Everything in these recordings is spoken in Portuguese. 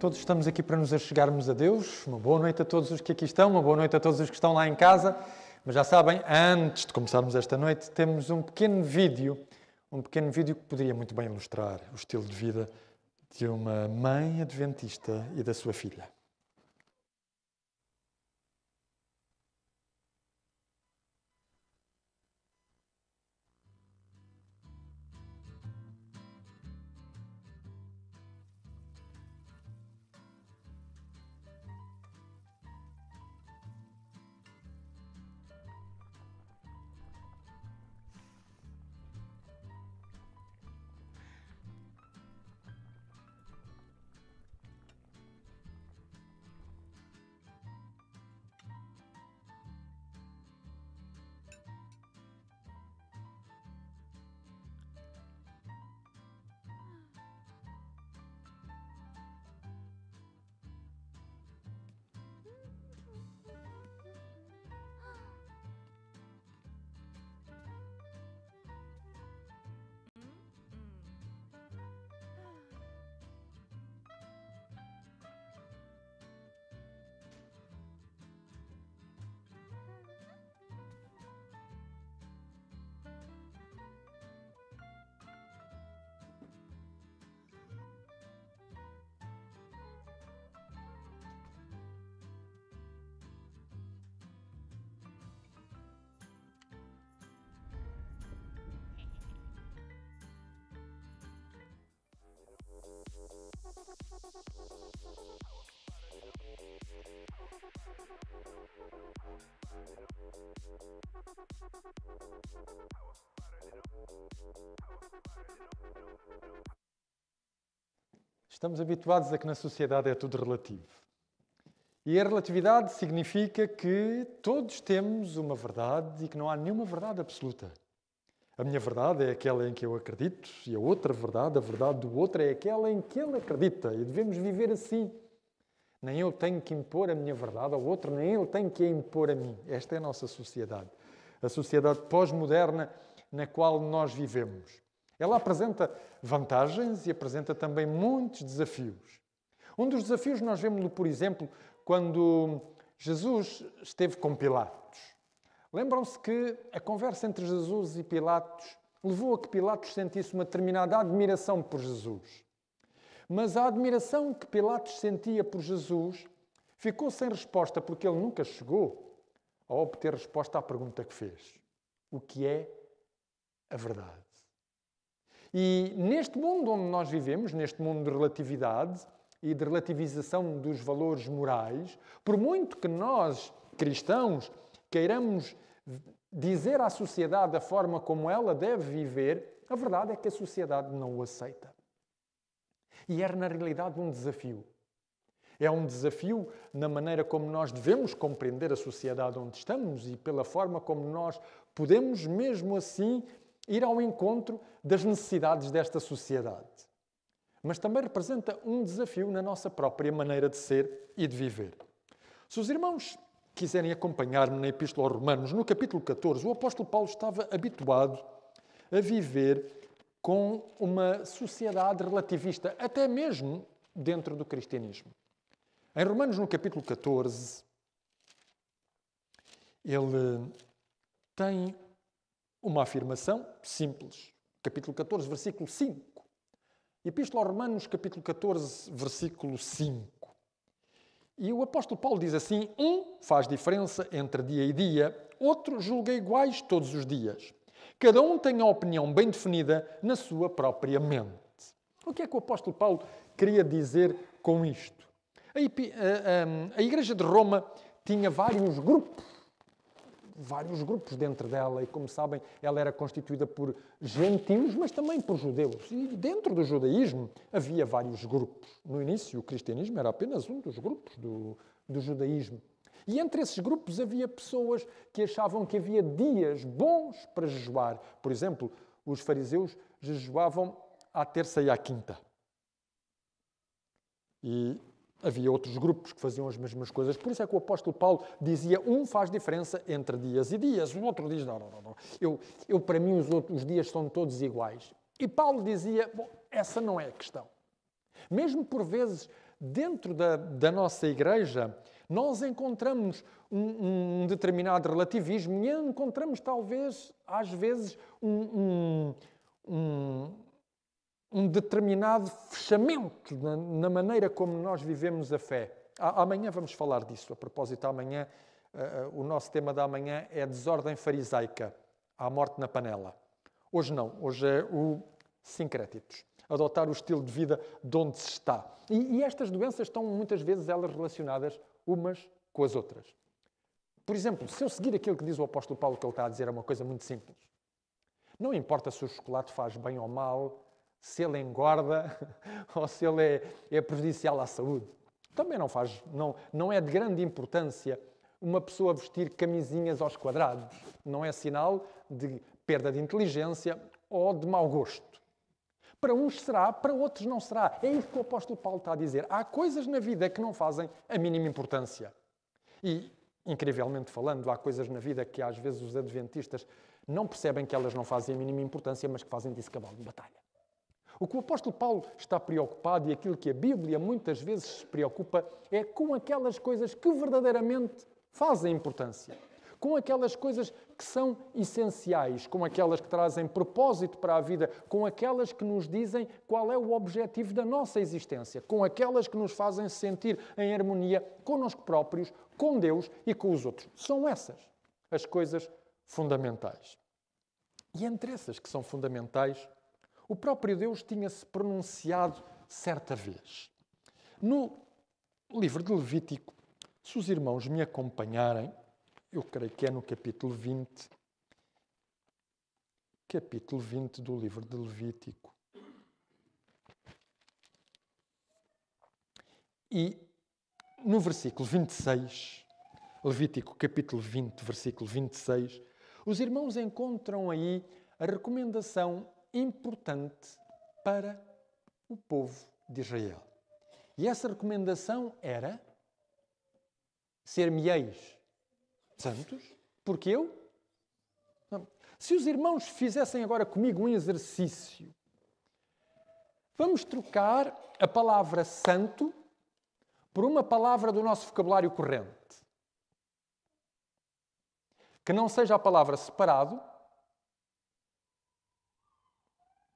Todos estamos aqui para nos achegarmos a Deus. Uma boa noite a todos os que aqui estão, uma boa noite a todos os que estão lá em casa. Mas já sabem, antes de começarmos esta noite, temos um pequeno vídeo que poderia muito bem ilustrar o estilo de vida de uma mãe adventista e da sua filha. Estamos habituados a que na sociedade é tudo relativo. E a relatividade significa que todos temos uma verdade e que não há nenhuma verdade absoluta. A minha verdade é aquela em que eu acredito e a outra verdade, a verdade do outro, é aquela em que ele acredita. E devemos viver assim. Nem eu tenho que impor a minha verdade ao outro, nem ele tem que a impor a mim. Esta é a nossa sociedade. A sociedade pós-moderna na qual nós vivemos. Ela apresenta vantagens e apresenta também muitos desafios. Um dos desafios nós vemos-lo, por exemplo, quando Jesus esteve com Pilatos. Lembram-se que a conversa entre Jesus e Pilatos levou a que Pilatos sentisse uma determinada admiração por Jesus. Mas a admiração que Pilatos sentia por Jesus ficou sem resposta porque ele nunca chegou a obter resposta à pergunta que fez. O que é a verdade? E neste mundo onde nós vivemos, neste mundo de relatividade e de relativização dos valores morais, por muito que nós, cristãos, queiramos dizer à sociedade a forma como ela deve viver, a verdade é que a sociedade não o aceita. E é, na realidade, um desafio. É um desafio na maneira como nós devemos compreender a sociedade onde estamos e pela forma como nós podemos, mesmo assim, ir ao encontro das necessidades desta sociedade. Mas também representa um desafio na nossa própria maneira de ser e de viver. Se os irmãos quiserem acompanhar-me na Epístola aos Romanos, no capítulo 14, o apóstolo Paulo estava habituado a viver com uma sociedade relativista, até mesmo dentro do cristianismo. Em Romanos, no capítulo 14, ele tem uma afirmação simples. Capítulo 14, versículo 5. Epístola aos Romanos, capítulo 14, versículo 5. E o apóstolo Paulo diz assim: um faz diferença entre dia e dia, outro julga iguais todos os dias. Cada um tem a opinião bem definida na sua própria mente. O que é que o apóstolo Paulo queria dizer com isto? A Igreja de Roma tinha vários grupos dentro dela e, como sabem, ela era constituída por gentios, mas também por judeus. E dentro do judaísmo havia vários grupos. No início, o cristianismo era apenas um dos grupos do judaísmo. E entre esses grupos havia pessoas que achavam que havia dias bons para jejuar. Por exemplo, os fariseus jejuavam à terça e à quinta. E havia outros grupos que faziam as mesmas coisas. Por isso é que o apóstolo Paulo dizia: um faz diferença entre dias e dias. O outro diz: não. Para mim, os dias são todos iguais. E Paulo dizia: bom, essa não é a questão. Mesmo por vezes dentro da nossa igreja, nós encontramos um determinado relativismo e encontramos, talvez, às vezes, um determinado fechamento na maneira como nós vivemos a fé. Amanhã vamos falar disso. A propósito, amanhã, o nosso tema da manhã é desordem farisaica, à morte na panela. Hoje não, hoje é o sincrétitos, adotar o estilo de vida de onde se está. E estas doenças estão muitas vezes elas relacionadas umas com as outras. Por exemplo, se eu seguir aquilo que diz o apóstolo Paulo, que ele está a dizer é uma coisa muito simples. Não importa se o chocolate faz bem ou mal, se ele engorda ou se ele é prejudicial à saúde. Também não é de grande importância uma pessoa vestir camisinhas aos quadrados. Não é sinal de perda de inteligência ou de mau gosto. Para uns será, para outros não será. É isso que o apóstolo Paulo está a dizer. Há coisas na vida que não fazem a mínima importância. E, incrivelmente falando, há coisas na vida que às vezes os adventistas não percebem que elas não fazem a mínima importância, mas que fazem disso cavalo de batalha. O que o apóstolo Paulo está preocupado e aquilo que a Bíblia muitas vezes se preocupa é com aquelas coisas que verdadeiramente fazem importância. Com aquelas coisas que são essenciais, com aquelas que trazem propósito para a vida, com aquelas que nos dizem qual é o objetivo da nossa existência, com aquelas que nos fazem sentir em harmonia connosco próprios, com Deus e com os outros. São essas as coisas fundamentais. E entre essas que são fundamentais, o próprio Deus tinha-se pronunciado certa vez. No livro de Levítico, se os irmãos me acompanharem, eu creio que é no capítulo 20 do livro de Levítico. E no versículo 26, Levítico capítulo 20, versículo 26, os irmãos encontram aí a recomendação importante para o povo de Israel. E essa recomendação era: ser-me-eis santos, porque eu... Não. Se os irmãos fizessem agora comigo um exercício, vamos trocar a palavra santo por uma palavra do nosso vocabulário corrente. Que não seja a palavra separado,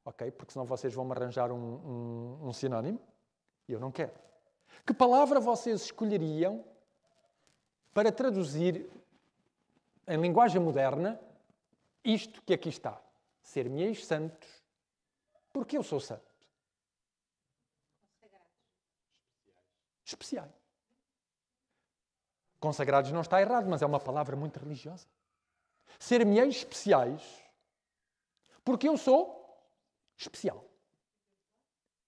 ok? Porque senão vocês vão-me arranjar um sinónimo e eu não quero. Que palavra vocês escolheriam para traduzir em linguagem moderna isto que aqui está? Ser-me-eis santos, porque eu sou santo. Especiais. Consagrados não está errado, mas é uma palavra muito religiosa. Ser-me-eis especiais, porque eu sou especial.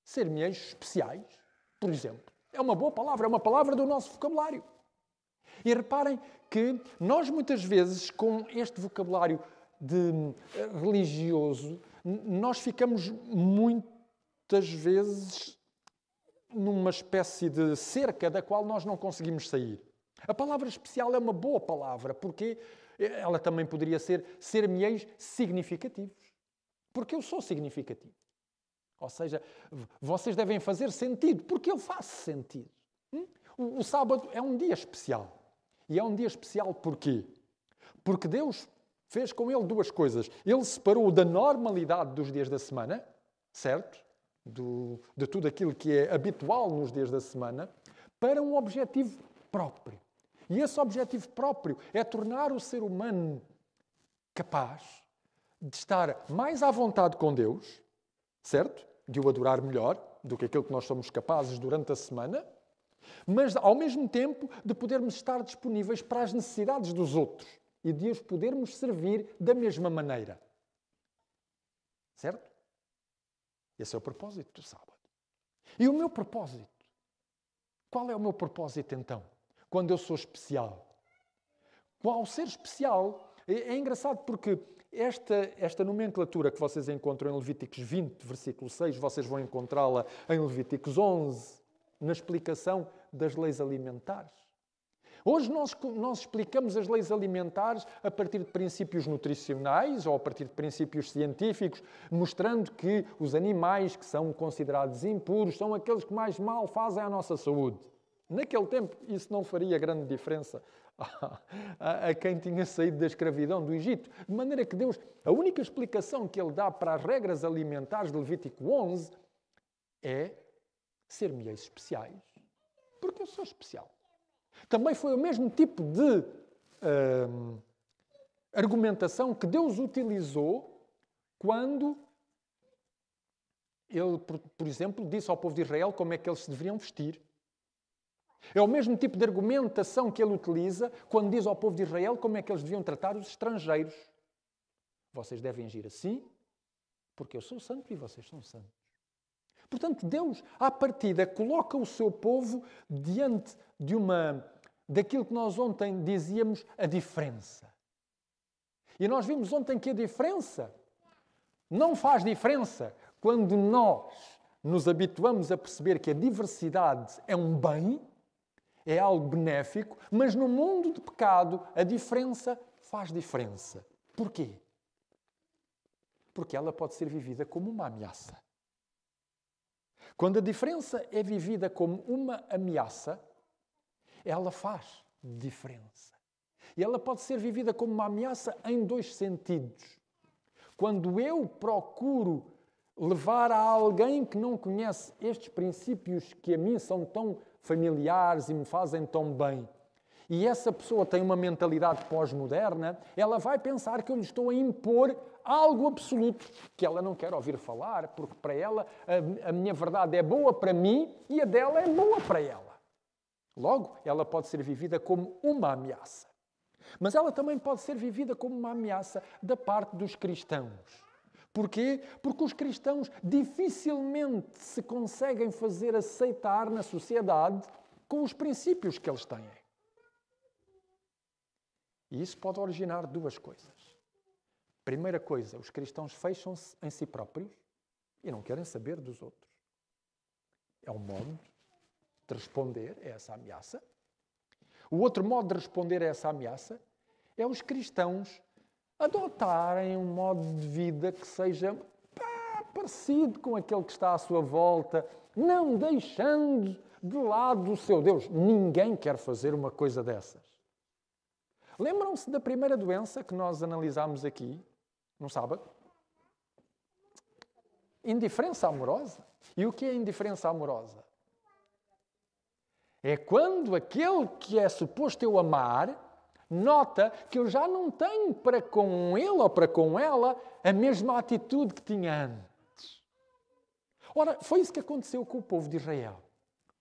Ser-me-eis especiais, por exemplo, é uma boa palavra, é uma palavra do nosso vocabulário. E reparem que nós muitas vezes, com este vocabulário religioso, nós ficamos muitas vezes numa espécie de cerca da qual nós não conseguimos sair. A palavra especial é uma boa palavra, porque ela também poderia ser-me-eis significativos. Porque eu sou significativo. Ou seja, vocês devem fazer sentido, porque eu faço sentido. O sábado é um dia especial. E é um dia especial porquê? Porque Deus fez com ele duas coisas. Ele separou da normalidade dos dias da semana, certo? De tudo aquilo que é habitual nos dias da semana, para um objetivo próprio. E esse objetivo próprio é tornar o ser humano capaz de estar mais à vontade com Deus, certo? De o adorar melhor do que aquilo que nós somos capazes durante a semana, mas, ao mesmo tempo, de podermos estar disponíveis para as necessidades dos outros e de os podermos servir da mesma maneira. Certo? Esse é o propósito do sábado. E o meu propósito? Qual é o meu propósito, então? Quando eu sou especial? Ao ser especial, é engraçado porque esta nomenclatura que vocês encontram em Levíticos 20, versículo 6, vocês vão encontrá-la em Levíticos 11, na explicação das leis alimentares. Hoje nós explicamos as leis alimentares a partir de princípios nutricionais ou a partir de princípios científicos, mostrando que os animais que são considerados impuros são aqueles que mais mal fazem à nossa saúde. Naquele tempo isso não faria grande diferença a quem tinha saído da escravidão do Egito. De maneira que Deus, a única explicação que Ele dá para as regras alimentares de Levítico 11 é ser-me-eis especiais, porque eu sou especial. Também foi o mesmo tipo de argumentação que Deus utilizou quando Ele, por exemplo, disse ao povo de Israel como é que eles se deveriam vestir. É o mesmo tipo de argumentação que Ele utiliza quando diz ao povo de Israel como é que eles deviam tratar os estrangeiros. Vocês devem agir assim, porque eu sou santo e vocês são santos. Portanto, Deus, à partida, coloca o seu povo diante daquilo que nós ontem dizíamos, a diferença. E nós vimos ontem que a diferença não faz diferença quando nós nos habituamos a perceber que a diversidade é um bem, é algo benéfico, mas no mundo de pecado a diferença faz diferença. Porquê? Porque ela pode ser vivida como uma ameaça. Quando a diferença é vivida como uma ameaça, ela faz diferença. E ela pode ser vivida como uma ameaça em dois sentidos. Quando eu procuro levar a alguém que não conhece estes princípios que a mim são tão familiares e me fazem tão bem, e essa pessoa tem uma mentalidade pós-moderna, ela vai pensar que eu lhe estou a impor algo absoluto que ela não quer ouvir falar, porque para ela a minha verdade é boa para mim e a dela é boa para ela. Logo, ela pode ser vivida como uma ameaça. Mas ela também pode ser vivida como uma ameaça da parte dos cristãos. Porquê? Porque os cristãos dificilmente se conseguem fazer aceitar na sociedade com os princípios que eles têm. E isso pode originar duas coisas. Primeira coisa, os cristãos fecham-se em si próprios e não querem saber dos outros. É um modo de responder a essa ameaça. O outro modo de responder a essa ameaça é os cristãos adotarem um modo de vida que seja parecido com aquele que está à sua volta, não deixando de lado o seu Deus. Ninguém quer fazer uma coisa dessas. Lembram-se da primeira doença que nós analisámos aqui, no sábado? Indiferença amorosa. E o que é indiferença amorosa? É quando aquele que é suposto eu amar nota que eu já não tenho para com ele ou para com ela a mesma atitude que tinha antes. Ora, foi isso que aconteceu com o povo de Israel.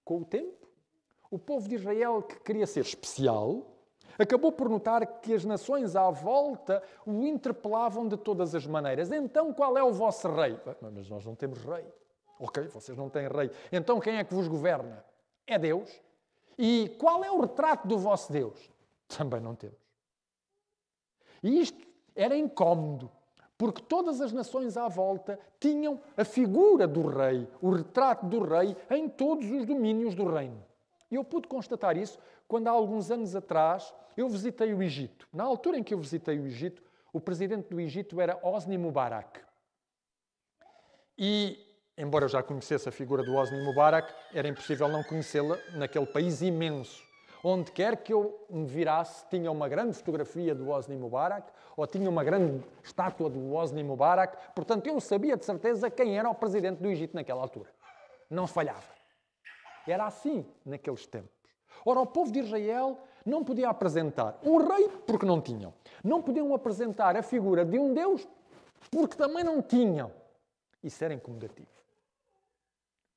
Com o tempo, o povo de Israel, que queria ser especial, acabou por notar que as nações à volta o interpelavam de todas as maneiras. Então, qual é o vosso rei? Mas nós não temos rei. Ok, vocês não têm rei. Então, quem é que vos governa? É Deus. E qual é o retrato do vosso Deus? Também não temos. E isto era incómodo, porque todas as nações à volta tinham a figura do rei, o retrato do rei em todos os domínios do reino. E eu pude constatar isso quando há alguns anos atrás eu visitei o Egito. Na altura em que eu visitei o Egito, o presidente do Egito era Hosni Mubarak. E, embora eu já conhecesse a figura do Hosni Mubarak, era impossível não conhecê-la naquele país imenso. Onde quer que eu me virasse, tinha uma grande fotografia do Hosni Mubarak ou tinha uma grande estátua do Hosni Mubarak. Portanto, eu sabia de certeza quem era o presidente do Egito naquela altura. Não falhava. Era assim naqueles tempos. Ora, o povo de Israel não podia apresentar um rei porque não tinham. Não podiam apresentar a figura de um Deus porque também não tinham. Isso era incomodativo.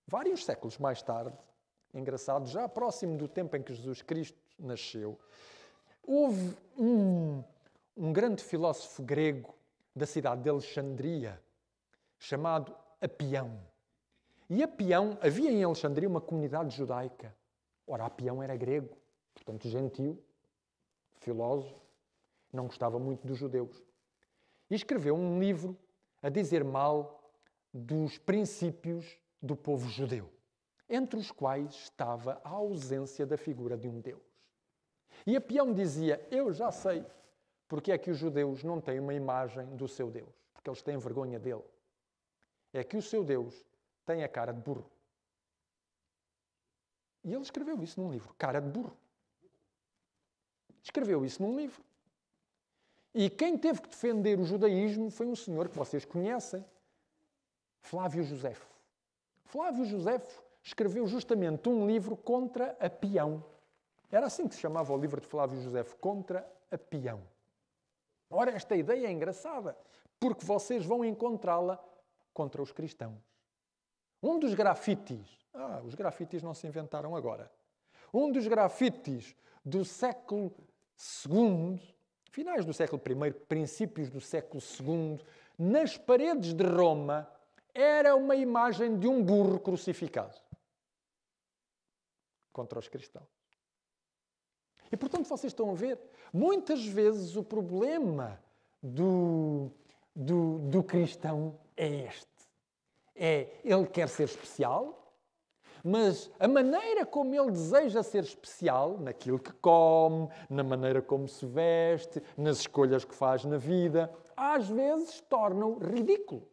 Vários séculos mais tarde, engraçado, já próximo do tempo em que Jesus Cristo nasceu, houve um grande filósofo grego da cidade de Alexandria, chamado Apião. E Apião, havia em Alexandria uma comunidade judaica. Ora, Apião era grego, portanto gentil, filósofo, não gostava muito dos judeus. E escreveu um livro a dizer mal dos princípios do povo judeu, entre os quais estava a ausência da figura de um Deus. E Apião dizia, eu já sei porque é que os judeus não têm uma imagem do seu Deus. Porque eles têm vergonha dele. É que o seu Deus tem a cara de burro. E ele escreveu isso num livro, Cara de Burro. Escreveu isso num livro. E quem teve que defender o judaísmo foi um senhor que vocês conhecem, Flávio Josefo. Flávio Josefo escreveu justamente um livro contra Apião. Era assim que se chamava o livro de Flávio Josefo, Contra Apião. Ora, esta ideia é engraçada, porque vocês vão encontrá-la contra os cristãos. Um dos grafites, os grafites não se inventaram agora. Um dos grafites do século II, finais do século I, princípios do século II, nas paredes de Roma, era uma imagem de um burro crucificado contra os cristãos. E, portanto, vocês estão a ver, muitas vezes o problema do cristão é este. Ele quer ser especial, mas a maneira como ele deseja ser especial, naquilo que come, na maneira como se veste, nas escolhas que faz na vida, às vezes torna-o ridículo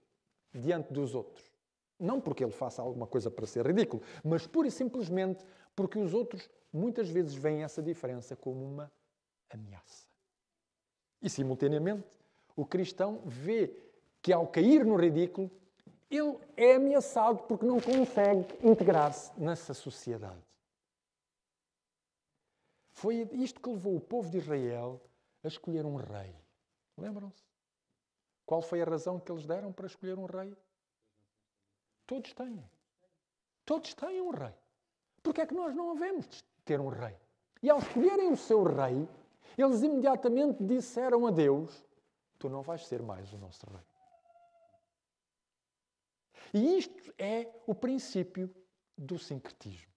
diante dos outros. Não porque ele faça alguma coisa para ser ridículo, mas pura e simplesmente porque os outros muitas vezes veem essa diferença como uma ameaça. E, simultaneamente, o cristão vê que, ao cair no ridículo, ele é ameaçado porque não consegue integrar-se nessa sociedade. Foi isto que levou o povo de Israel a escolher um rei. Lembram-se? Qual foi a razão que eles deram para escolher um rei? Todos têm. Todos têm um rei. Porque é que nós não havemos de ter um rei? E ao escolherem o seu rei, eles imediatamente disseram a Deus, tu não vais ser mais o nosso rei. E isto é o princípio do sincretismo.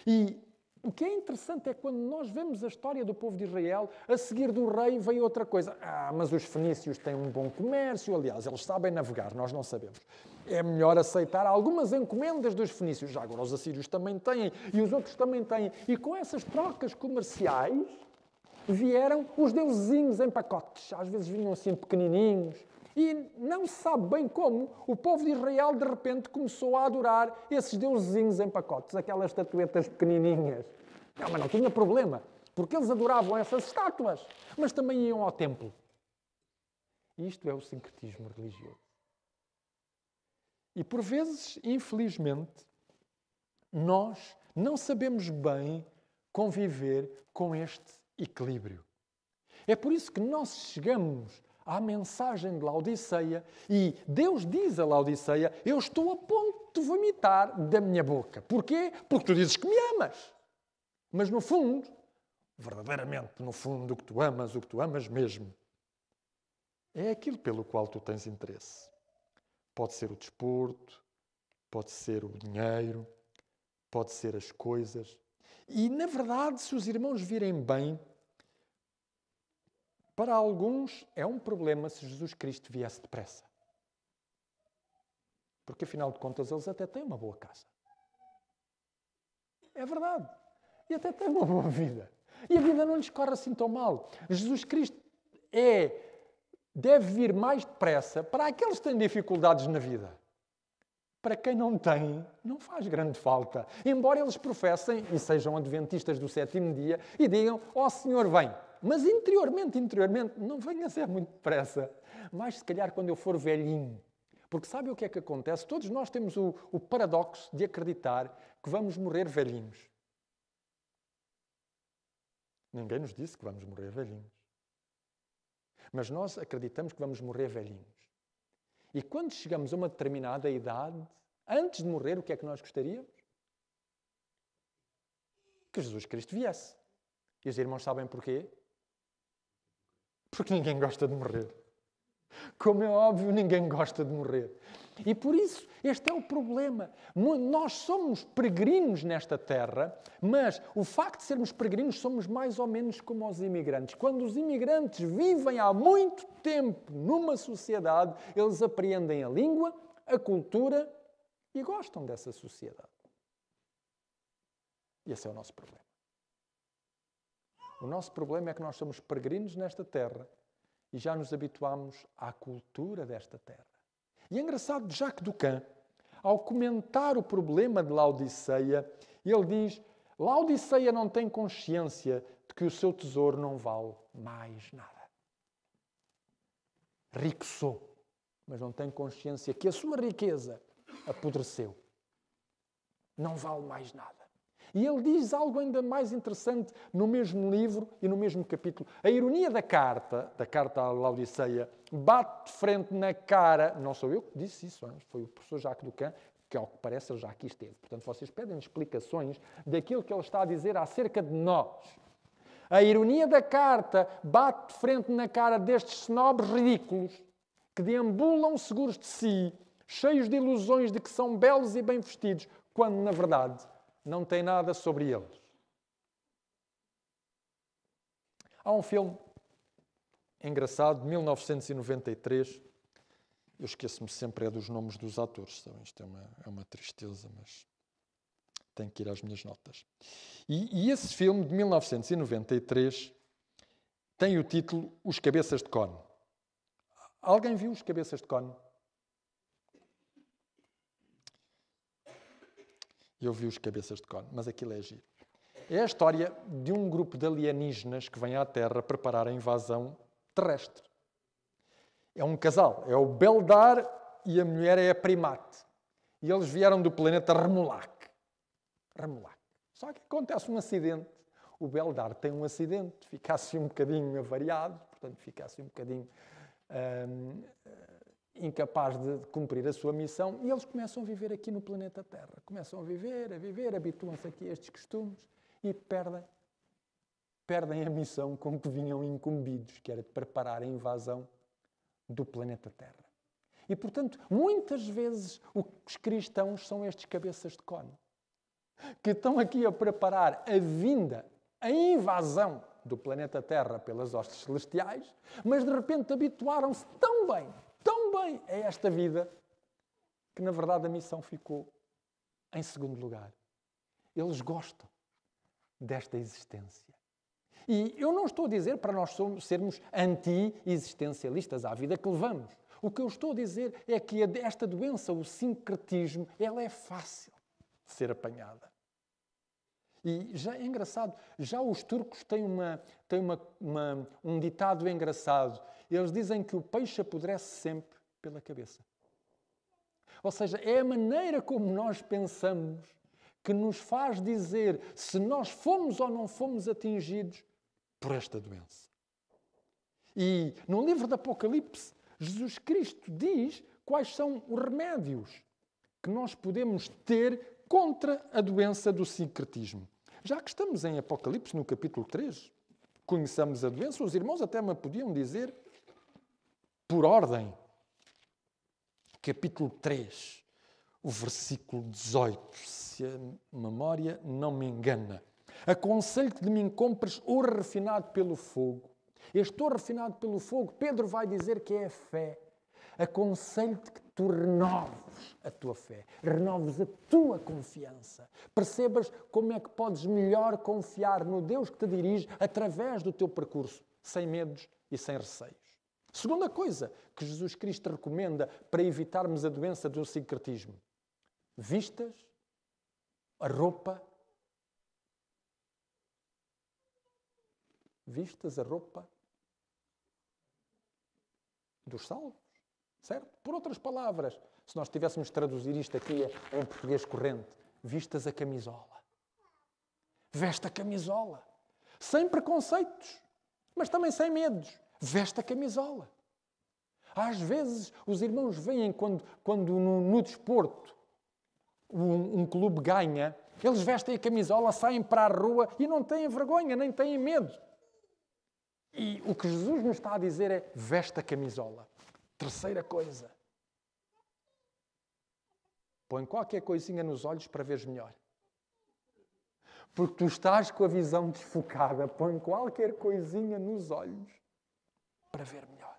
E o que é interessante é quando nós vemos a história do povo de Israel, a seguir do rei veio outra coisa. Mas os fenícios têm um bom comércio, aliás, eles sabem navegar, nós não sabemos. É melhor aceitar algumas encomendas dos fenícios. Já agora os assírios também têm e os outros também têm. E com essas trocas comerciais vieram os deusinhos em pacotes. Às vezes vinham assim pequenininhos. E não se sabe bem como o povo de Israel de repente começou a adorar esses deusinhos em pacotes, aquelas estatuetas pequenininhas. Mas não tinha problema, porque eles adoravam essas estátuas, mas também iam ao templo. Isto é o sincretismo religioso. E por vezes, infelizmente, nós não sabemos bem conviver com este equilíbrio. É por isso que nós chegamos à mensagem de Laodiceia e Deus diz a Laodiceia, eu estou a ponto de vomitar da minha boca. Porquê? Porque tu dizes que me amas. Mas no fundo, verdadeiramente no fundo, o que tu amas mesmo, é aquilo pelo qual tu tens interesse. Pode ser o desporto, pode ser o dinheiro, pode ser as coisas. E, na verdade, se os irmãos virem bem, para alguns é um problema se Jesus Cristo viesse depressa. Porque, afinal de contas, eles até têm uma boa casa. É verdade. E até têm uma boa vida. E a vida não lhes corre assim tão mal. Jesus Cristo deve vir mais depressa para aqueles que têm dificuldades na vida. Para quem não tem, não faz grande falta. Embora eles professem e sejam adventistas do sétimo dia e digam, Senhor, vem. Mas interiormente, não venha a ser muito depressa. Mas se calhar quando eu for velhinho. Porque sabe o que é que acontece? Todos nós temos o paradoxo de acreditar que vamos morrer velhinhos. Ninguém nos disse que vamos morrer velhinhos. Mas nós acreditamos que vamos morrer velhinhos. E quando chegamos a uma determinada idade, antes de morrer, o que é que nós gostaríamos? Que Jesus Cristo viesse. E os irmãos sabem porquê? Porque ninguém gosta de morrer. Como é óbvio, ninguém gosta de morrer. E por isso, este é o problema. Nós somos peregrinos nesta terra, mas o facto de sermos peregrinos somos mais ou menos como os imigrantes. Quando os imigrantes vivem há muito tempo numa sociedade, eles apreendem a língua, a cultura e gostam dessa sociedade. E esse é o nosso problema. O nosso problema é que nós somos peregrinos nesta terra e já nos habituámos à cultura desta terra. E é engraçado, Jacques Ducan, ao comentar o problema de Laodiceia, ele diz: Laodiceia não tem consciência de que o seu tesouro não vale mais nada. Rico sou, mas não tem consciência que a sua riqueza apodreceu. Não vale mais nada. E ele diz algo ainda mais interessante no mesmo livro e no mesmo capítulo. A ironia da carta à Laodiceia, bate de frente na cara... Não sou eu que disse isso, foi o professor Jacques Ducan, que ao que parece ele já aqui esteve. Portanto, vocês pedem explicações daquilo que ele está a dizer acerca de nós. A ironia da carta bate de frente na cara destes snobs ridículos que deambulam seguros de si, cheios de ilusões de que são belos e bem vestidos, quando, na verdade, não tem nada sobre eles. Há um filme engraçado, de 1993. Eu esqueço-me sempre dos nomes dos atores. Sabem? Isto é uma tristeza, mas tenho que ir às minhas notas. E esse filme, de 1993, tem o título Os Cabeças de Cone. Alguém viu Os Cabeças de Cone? Eu vi Os Cabeças de Cone, mas aquilo é giro. É a história de um grupo de alienígenas que vem à Terra preparar a invasão terrestre. É um casal, é o Beldar e a mulher é a Primate. E eles vieram do planeta Remulac. Só que acontece um acidente. O Beldar tem um acidente, fica assim um bocadinho avariado, portanto fica assim um bocadinho incapaz de cumprir a sua missão, e eles começam a viver aqui no planeta Terra. Começam a viver, habituam-se aqui a estes costumes e perdem a missão com que vinham incumbidos, que era de preparar a invasão do planeta Terra. E, portanto, muitas vezes os cristãos são estes cabeças de cone, que estão aqui a preparar a vinda, a invasão do planeta Terra pelas hostes celestiais, mas de repente habituaram-se tão bem a esta vida, que na verdade a missão ficou em segundo lugar. Eles gostam desta existência. E eu não estou a dizer para nós sermos anti-existencialistas à vida que levamos. O que eu estou a dizer é que esta doença, o sincretismo, ela é fácil de ser apanhada. E já é engraçado, já os turcos têm um ditado engraçado. Eles dizem que o peixe apodrece sempre pela cabeça. Ou seja, é a maneira como nós pensamos que nos faz dizer se nós fomos ou não fomos atingidos por esta doença. E no livro do Apocalipse, Jesus Cristo diz quais são os remédios que nós podemos ter contra a doença do sincretismo. Já que estamos em Apocalipse, no capítulo 3, conheçamos a doença, os irmãos até me podiam dizer por ordem. Capítulo 3, o versículo 18, se a memória não me engana. Aconselho-te de mim compres ouro refinado pelo fogo. Este ouro refinado pelo fogo, Pedro vai dizer que é a fé. Aconselho-te que tu renoves a tua fé, renoves a tua confiança. Percebas como é que podes melhor confiar no Deus que te dirige através do teu percurso, sem medos e sem receios. Segunda coisa que Jesus Cristo recomenda para evitarmos a doença do sincretismo. Vistas a roupa dos salvos, certo? Por outras palavras, se nós tivéssemos de traduzir isto aqui em português corrente, vistas a camisola. Veste a camisola. Sem preconceitos, mas também sem medos. Veste a camisola. Às vezes, os irmãos veem quando no desporto um clube ganha, eles vestem a camisola, saem para a rua e não têm vergonha, nem têm medo. E o que Jesus nos está a dizer é, veste a camisola. Terceira coisa. Põe qualquer coisinha nos olhos para veres melhor. Porque tu estás com a visão desfocada. Põe qualquer coisinha nos olhos para ver melhor.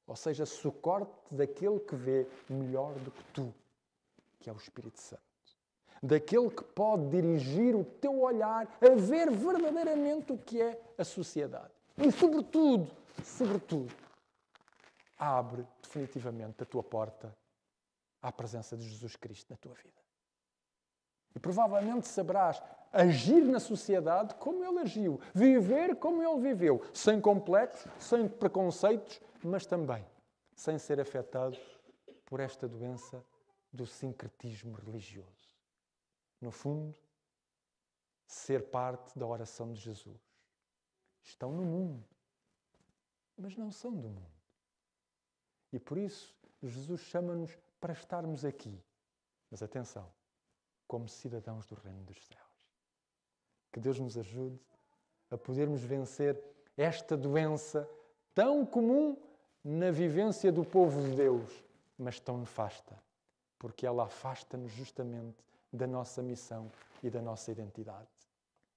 Ou seja, socorre-te daquele que vê melhor do que tu, que é o Espírito Santo. daquele que pode dirigir o teu olhar a ver verdadeiramente o que é a sociedade. E, sobretudo, abre definitivamente a tua porta à presença de Jesus Cristo na tua vida. E provavelmente saberás agir na sociedade como Ele agiu, viver como Ele viveu, sem complexos, sem preconceitos, mas também sem ser afetado por esta doença do sincretismo religioso. No fundo, ser parte da oração de Jesus. Estão no mundo, mas não são do mundo. E por isso, Jesus chama-nos para estarmos aqui. Mas atenção, como cidadãos do reino dos céus. Que Deus nos ajude a podermos vencer esta doença tão comum na vivência do povo de Deus, mas tão nefasta, porque ela afasta-nos justamente da nossa missão e da nossa identidade.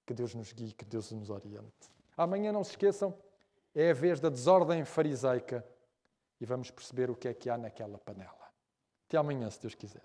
Que Deus nos guie, que Deus nos oriente. Amanhã, não se esqueçam, é a vez da desordem fariseica e vamos perceber o que é que há naquela panela. Até amanhã, se Deus quiser.